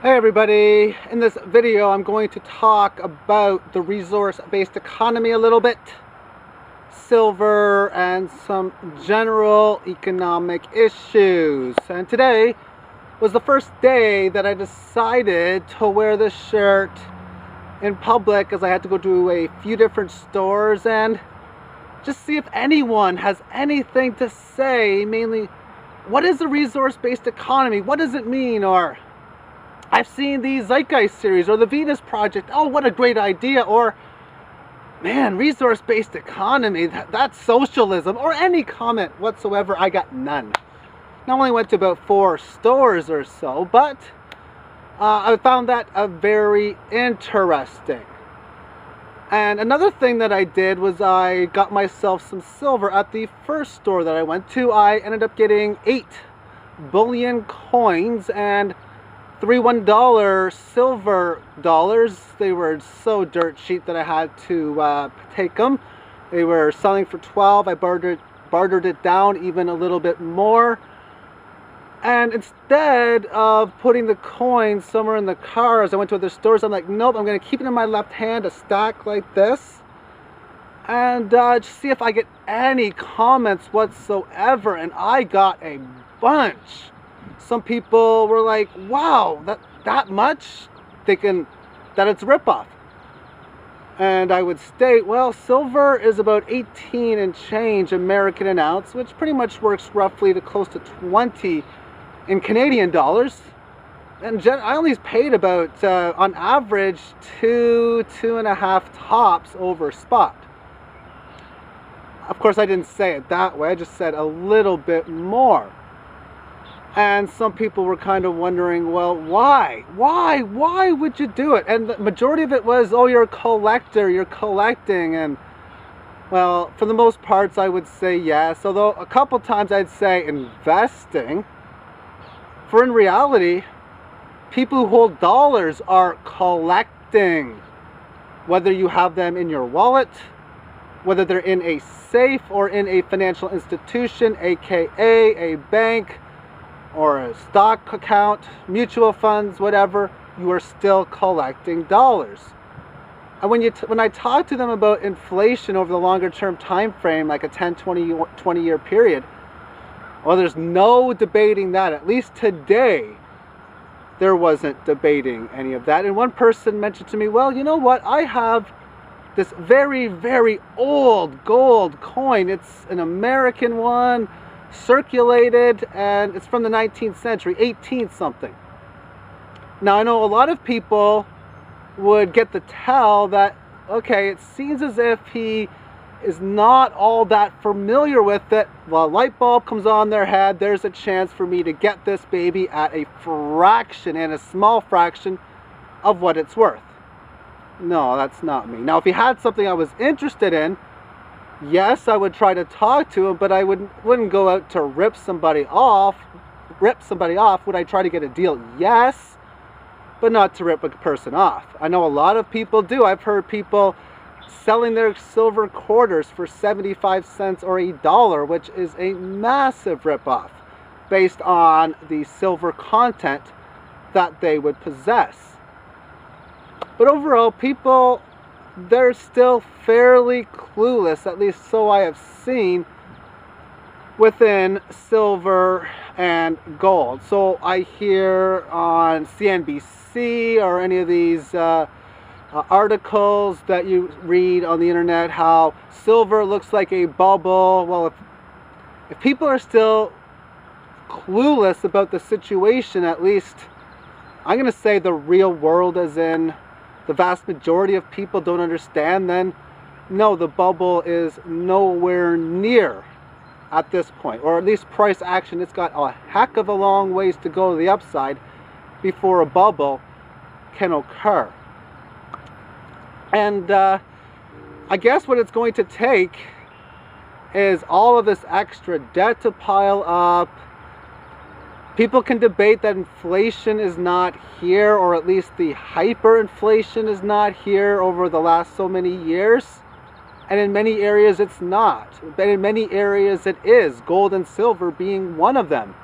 Hey everybody, in this video I'm going to talk about the resource-based economy a little bit, silver, and some general economic issues. And today was the first day that I decided to wear this shirt in public, as I had to go to a few different stores and just see if anyone has anything to say, mainly what is the resource-based economy, what does it mean, or I've seen the Zeitgeist series or the Venus Project. Oh, what a great idea. Or, man, resource-based economy, that's socialism. Or any comment whatsoever. I got none. Not only went to about 4 stores or so, but I found that very interesting. And another thing that I did was I got myself some silver at the first store that I went to. I ended up getting 8 bullion coins and 3 $1 silver dollars. They were so dirt cheap that I had to take them. They were selling for 12. I bartered it down even a little bit more. And instead of putting the coins somewhere in the car as I went to other stores, I'm like, nope, I'm going to keep it in my left hand, a stack like this, and just see if I get any comments whatsoever. And I got a bunch. Some people were like, wow, that much? Thinking that it's a ripoff. And I would state, well, silver is about 18 and change American an ounce, which pretty much works roughly to close to 20 in Canadian dollars. And I only paid about, on average, 2.5 tops over spot. Of course, I didn't say it that way. I just said a little bit more. And some people were kind of wondering, well, why? Why would you do it? And the majority of it was, oh, you're a collector, you're collecting. And, well, for the most parts, I would say yes. Although a couple times I'd say investing. For in reality, people who hold dollars are collecting. Whether you have them in your wallet, whether they're in a safe or in a financial institution, aka a bank, or a stock account, mutual funds, whatever, you are still collecting dollars. And when I talk to them about inflation over the longer term time frame, like a 10, 20 year period, well, there's no debating that. At least today, there wasn't debating any of that. And one person mentioned to me, well, you know what? I have this very, very old gold coin. It's an American one, circulated, and it's from the 19th century, 18th something. Now, I know a lot of people would get the tell that, okay, it seems as if he is not all that familiar with it. Well, a light bulb comes on their head, there's a chance for me to get this baby at a fraction, and a small fraction of what it's worth. No, that's not me. Now, if he had something I was interested in, yes, I would try to talk to him, but I wouldn't go out to rip somebody off. Would I try to get a deal? Yes, but not to rip a person off. I know a lot of people do. I've heard people selling their silver quarters for 75 cents or $1, which is a massive ripoff based on the silver content that they would possess. But overall, people, they're still fairly clueless, at least so I have seen, within silver and gold. So I hear on CNBC or any of these articles that you read on the internet how silver looks like a bubble. Well, if people are still clueless about the situation, at least I'm going to say the real world, as in the vast majority of people don't understand, then no, the bubble is nowhere near at this point, or at least price action. It's got a heck of a long ways to go to the upside before a bubble can occur. And I guess what it's going to take is all of this extra debt to pile up. People can debate that inflation is not here, or at least the hyperinflation is not here over the last so many years. And in many areas it's not. But in many areas it is, gold and silver being one of them.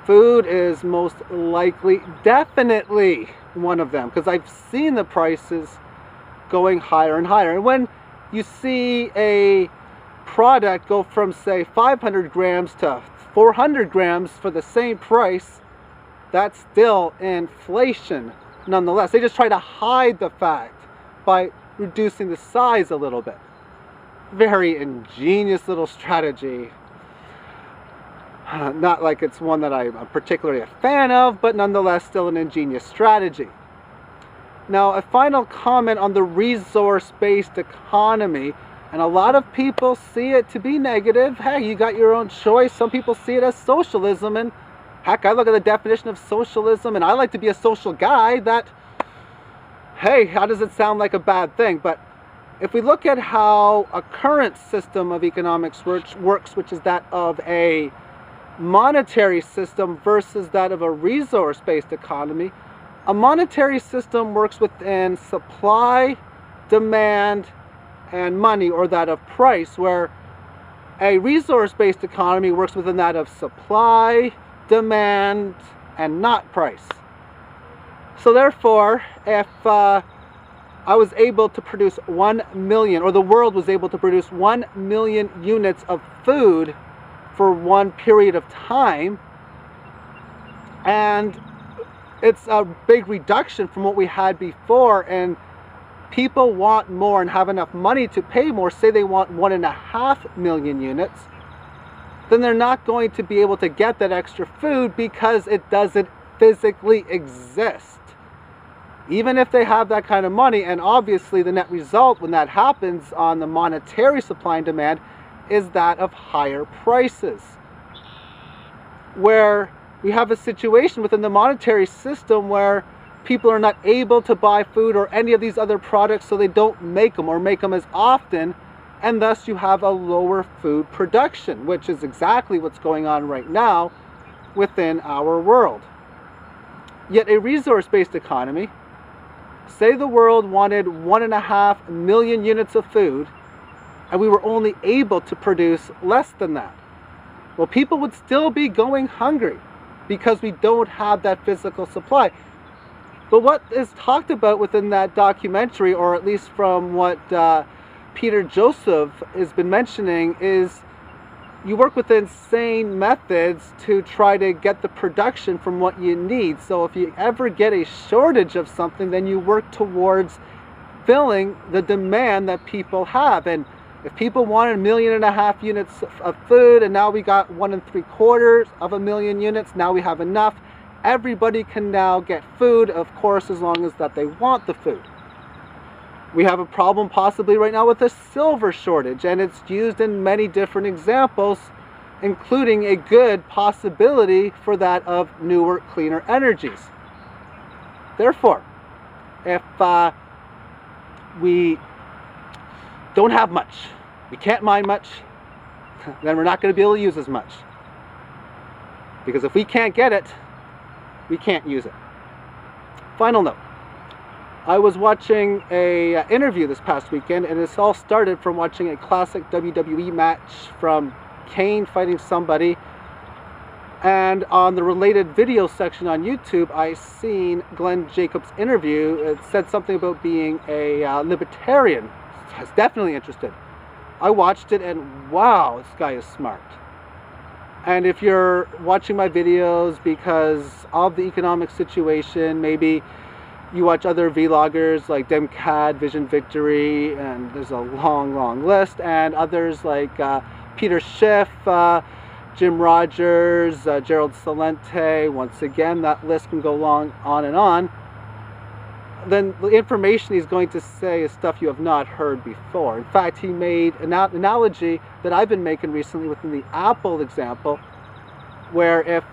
food is most likely, definitely one of them, because I've seen the prices going higher and higher. And when you see a product go from, say, 500 grams to 400 grams for the same price, that's still inflation nonetheless. They just try to hide the fact by reducing the size a little bit. Very ingenious little strategy. Not like it's one that I'm particularly a fan of, but nonetheless still an ingenious strategy. Now, a final comment on the resource-based economy, and a lot of people see it to be negative. Hey, you got your own choice. Some people see it as socialism, and heck, I look at the definition of socialism, and I like to be a social guy. That, hey, how does it sound like a bad thing? But if we look at how a current system of economics works, which is that of a monetary system versus that of a resource-based economy, a monetary system works within supply, demand, and money, or that of price, where a resource-based economy works within that of supply, demand, and not price. So therefore, if I was able to produce 1 million, or the world was able to produce 1 million units of food for one period of time, and it's a big reduction from what we had before, and people want more and have enough money to pay more, say they want 1.5 million units, then they're not going to be able to get that extra food because it doesn't physically exist. Even if they have that kind of money, and obviously the net result when that happens on the monetary supply and demand is that of higher prices. Where we have a situation within the monetary system where people are not able to buy food or any of these other products, so they don't make them or make them as often, and thus you have a lower food production, which is exactly what's going on right now within our world. Yet a resource-based economy, say the world wanted 1.5 million units of food, and we were only able to produce less than that. Well, people would still be going hungry because we don't have that physical supply. But what is talked about within that documentary, or at least from what Peter Joseph has been mentioning, is you work with insane methods to try to get the production from what you need. So if you ever get a shortage of something, then you work towards filling the demand that people have. And if people wanted 1.5 million units of food, and now we got 1.75 million units, now we have enough. Everybody can now get food, of course, as long as that they want the food. We have a problem possibly right now with a silver shortage, and it's used in many different examples, including a good possibility for that of newer, cleaner energies. Therefore, if we don't have much, we can't mine much, then we're not going to be able to use as much. Because if we can't get it, we can't use it. Final note. I was watching a interview this past weekend, and this all started from watching a classic WWE match from Kane fighting somebody. And on the related video section on YouTube, I seen Glenn Jacobs' interview. It said something about being a libertarian. I was definitely interested. I watched it, and wow, this guy is smart. And if you're watching my videos because of the economic situation, maybe you watch other vloggers like Demcad, Vision Victory, and there's a long list, and others like Peter Schiff, Jim Rogers, Gerald Celente. Once again, that list can go on and on. Then the information he's going to say is stuff you have not heard before. In fact, he made an analogy that I've been making recently within the Apple example, where if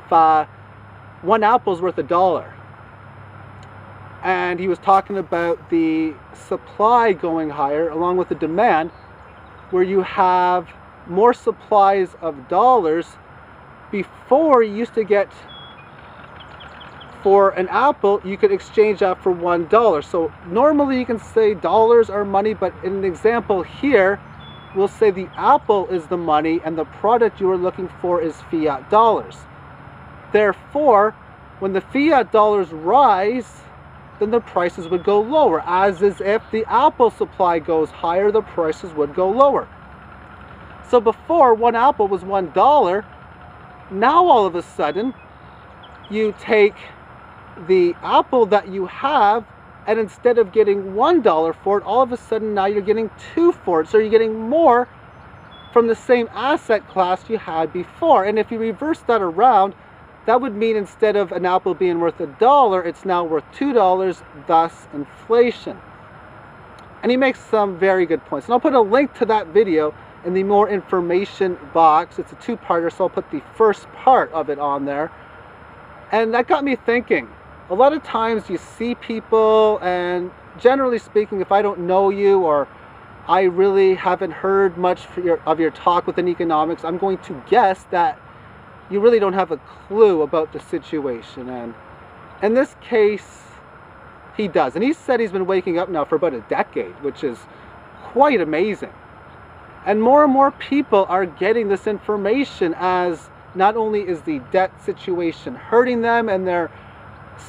one apple is worth $1, and he was talking about the supply going higher along with the demand, where you have more supplies of dollars. Before, you used to get, for an apple, you could exchange that for $1. So normally you can say dollars are money, but in an example here, we'll say the apple is the money and the product you are looking for is fiat dollars. Therefore, when the fiat dollars rise, then the prices would go lower, as is if the apple supply goes higher, the prices would go lower. So before, one apple was $1. Now all of a sudden, you take the apple that you have, and instead of getting $1 for it, all of a sudden now you're getting $2 for it. So you're getting more from the same asset class you had before. And if you reverse that around, that would mean instead of an apple being worth $1, it's now worth $2, thus inflation. And he makes some very good points. And I'll put a link to that video in the more information box. It's a two-parter, so I'll put the first part of it on there. And that got me thinking. A lot of times you see people, and generally speaking, if I don't know you or I really haven't heard much of your talk within economics, I'm going to guess that you really don't have a clue about the situation. And in this case, he does. And he said he's been waking up now for about a decade, which is quite amazing. And more people are getting this information, as not only is the debt situation hurting them and they're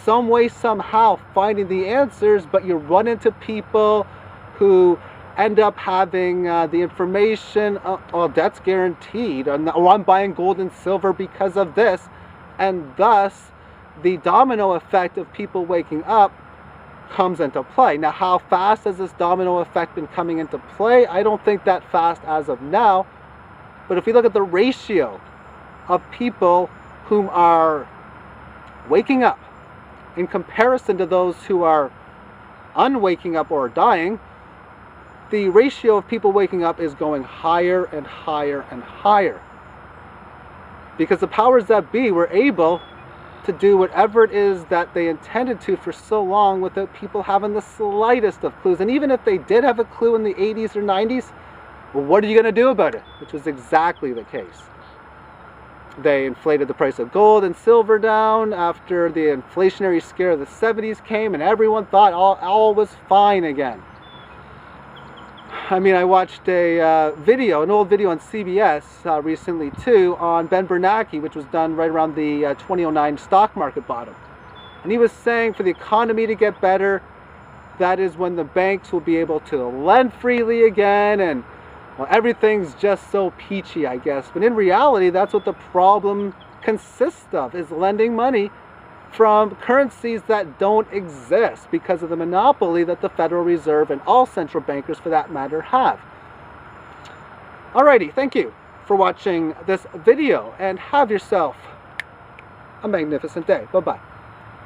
some way, somehow finding the answers, but you run into people who end up having the information, oh, debt's guaranteed, or I'm buying gold and silver because of this, and thus the domino effect of people waking up comes into play. Now, how fast has this domino effect been coming into play? I don't think that fast as of now, but if we look at the ratio of people whom are waking up in comparison to those who are unwaking up or dying, the ratio of people waking up is going higher and higher and higher. Because the powers that be were able to do whatever it is that they intended to for so long without people having the slightest of clues. And even if they did have a clue in the 80s or 90s, well, what are you going to do about it? Which was exactly the case. They inflated the price of gold and silver down after the inflationary scare of the 70s came, and everyone thought all was fine again. I mean, I watched a video, an old video on CBS recently too, on Ben Bernanke, which was done right around the 2009 stock market bottom. And he was saying for the economy to get better, that is when the banks will be able to lend freely again, and well, everything's just so peachy, I guess. But in reality, that's what the problem consists of, is lending money from currencies that don't exist because of the monopoly that the Federal Reserve and all central bankers, for that matter, have. Alrighty, thank you for watching this video, and have yourself a magnificent day. Bye-bye.